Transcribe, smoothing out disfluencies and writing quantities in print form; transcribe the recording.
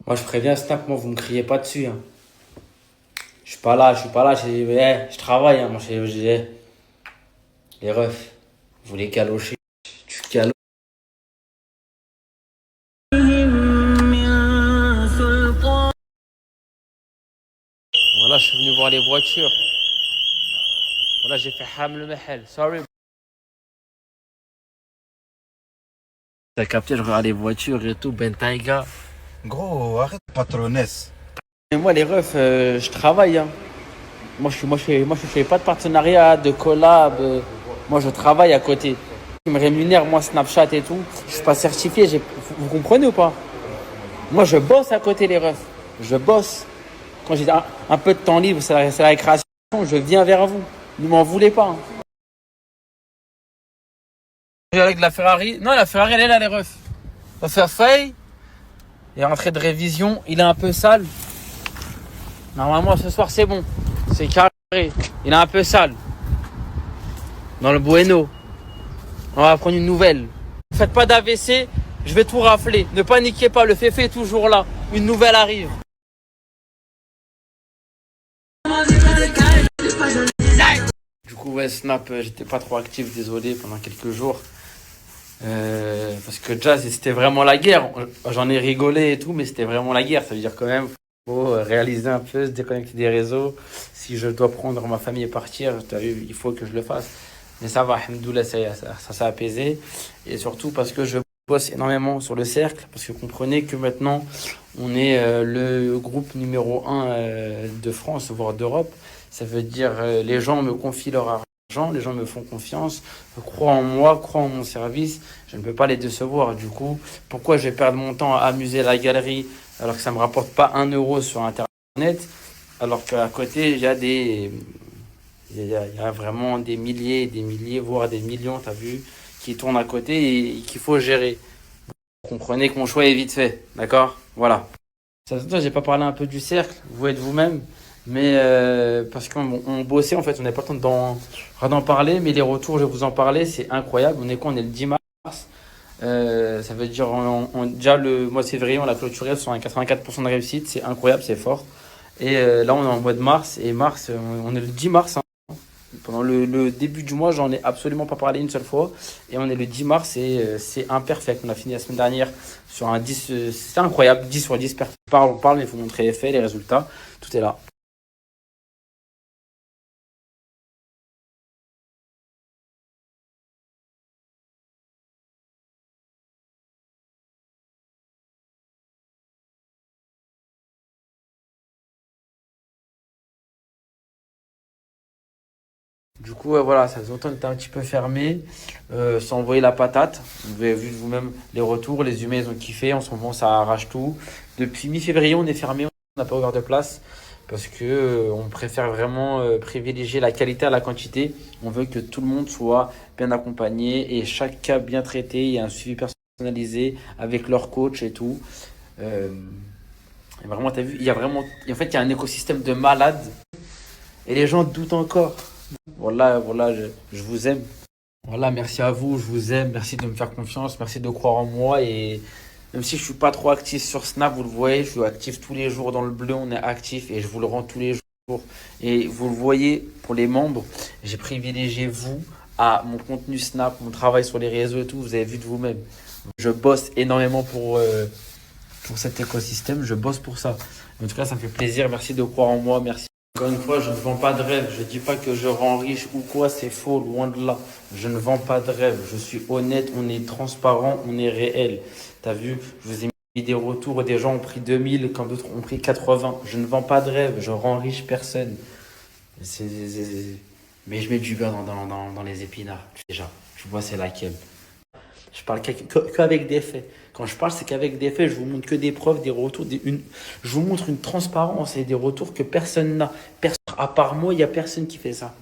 Moi, je préviens Snap, moi, vous me criez pas dessus, hein. Je suis pas là, je travaille, hein, moi, les refs. Vous les galocher, tu galoches. Voilà, je suis venu voir les voitures. Voilà, j'ai fait Ham le Mehel. Sorry. T'as capté, je regarde les voitures et tout, Bentayga. Gros, arrête patronesse. Et moi, les refs, je travaille, hein. Moi, je fais pas de partenariat, de collab. Moi, je travaille à côté. Ils me rémunèrent, moi, Snapchat et tout. Je suis pas certifié. Vous comprenez ou pas? Moi, je bosse à côté, les refs. Je bosse. Quand j'ai un peu de temps libre, c'est la récréation. Je viens vers vous. Ne m'en voulez pas, hein. Avec la Ferrari. Non, la Ferrari, elle est là, les refs. On va faire faille. Et rentrée de révision, il est un peu sale. Normalement, ce soir, c'est bon. C'est carré. Il est un peu sale. Dans le Bueno. On va prendre une nouvelle. Ne faites pas d'AVC, je vais tout rafler. Ne paniquez pas, le féfé est toujours là. Une nouvelle arrive. Du coup, ouais, Snap, j'étais pas trop actif, désolé, pendant quelques jours. Parce que Jazz, c'était vraiment la guerre. J'en ai rigolé et tout, mais c'était vraiment la guerre. Ça veut dire quand même, faut réaliser un peu, se déconnecter des réseaux. Si je dois prendre ma famille et partir, t'as vu, il faut que je le fasse. Mais ça va, alhamdoulilah, ça s'est apaisé. Et surtout parce que je bosse énormément sur le cercle. Parce que comprenez que maintenant, on est le groupe numéro 1 de France, voire d'Europe. Ça veut dire les gens me confient leur argent, les gens me font confiance, croient en moi, croient en mon service. Je ne peux pas les décevoir. Du coup, pourquoi je vais perdre mon temps à amuser la galerie alors que ça ne me rapporte pas 1 euro sur Internet, alors qu'à côté, il y a vraiment des milliers, voire des millions, t'as vu, qui tournent à côté et qu'il faut gérer. Vous comprenez que mon choix est vite fait, d'accord? Voilà. Ça se j'ai pas parlé un peu du cercle, vous êtes vous-même, mais parce qu'on bossait, en fait, on n'avait pas le temps d'en parler, mais les retours, je vais vous en parler, c'est incroyable. On est quoi? On est le 10 mars. Ça veut dire, déjà le mois de février, on l'a clôturé sur un 84% de réussite, c'est incroyable, c'est fort. Et là, on est en mois de mars, et mars, on est le 10 mars, hein. Pendant le début du mois, j'en ai absolument pas parlé une seule fois. Et on est le 10 mars et c'est imperfect. On a fini la semaine dernière sur un 10. C'est incroyable, 10 sur 10 perfect. On parle, mais il faut montrer les faits, les résultats. Tout est là. Du coup, voilà, ça faisait longtemps qu'on était un petit peu fermé, sans envoyer la patate. Vous avez vu de vous-même les retours, les humains ils ont kiffé. En ce moment, ça arrache tout. Depuis mi-février, on est fermé, on n'a pas ouvert de place parce que on préfère vraiment privilégier la qualité à la quantité. On veut que tout le monde soit bien accompagné et chaque cas bien traité. Il y a un suivi personnalisé avec leur coach et tout. Euh, et vraiment, t'as vu, il y a vraiment, en fait, il y a un écosystème de malades et les gens doutent encore. Voilà, je vous aime. Voilà, merci à vous, je vous aime, merci de me faire confiance, merci de croire en moi et même si je suis pas trop actif sur Snap, vous le voyez, je suis actif tous les jours dans le bleu, on est actif et je vous le rends tous les jours. Et vous le voyez pour les membres, j'ai privilégié vous à mon contenu Snap, mon travail sur les réseaux et tout, vous avez vu de vous-même. Je bosse énormément pour cet écosystème, je bosse pour ça. En tout cas, ça me fait plaisir, merci de croire en moi, merci. Encore une fois, je ne vends pas de rêve. Je ne dis pas que je rends riche ou quoi, c'est faux, loin de là. Je ne vends pas de rêve. Je suis honnête, on est transparent, on est réel. T'as vu, je vous ai mis des retours, des gens ont pris 2000, quand d'autres ont pris 80. Je ne vends pas de rêve, je rends riche personne. Mais je mets du beurre dans les épinards, déjà. Tu vois, c'est laquelle. Je parle qu'avec des faits. Quand je parle, c'est qu'avec des faits, je vous montre que des preuves, des retours, je vous montre une transparence et des retours que personne n'a. À part moi, il n'y a personne qui fait ça.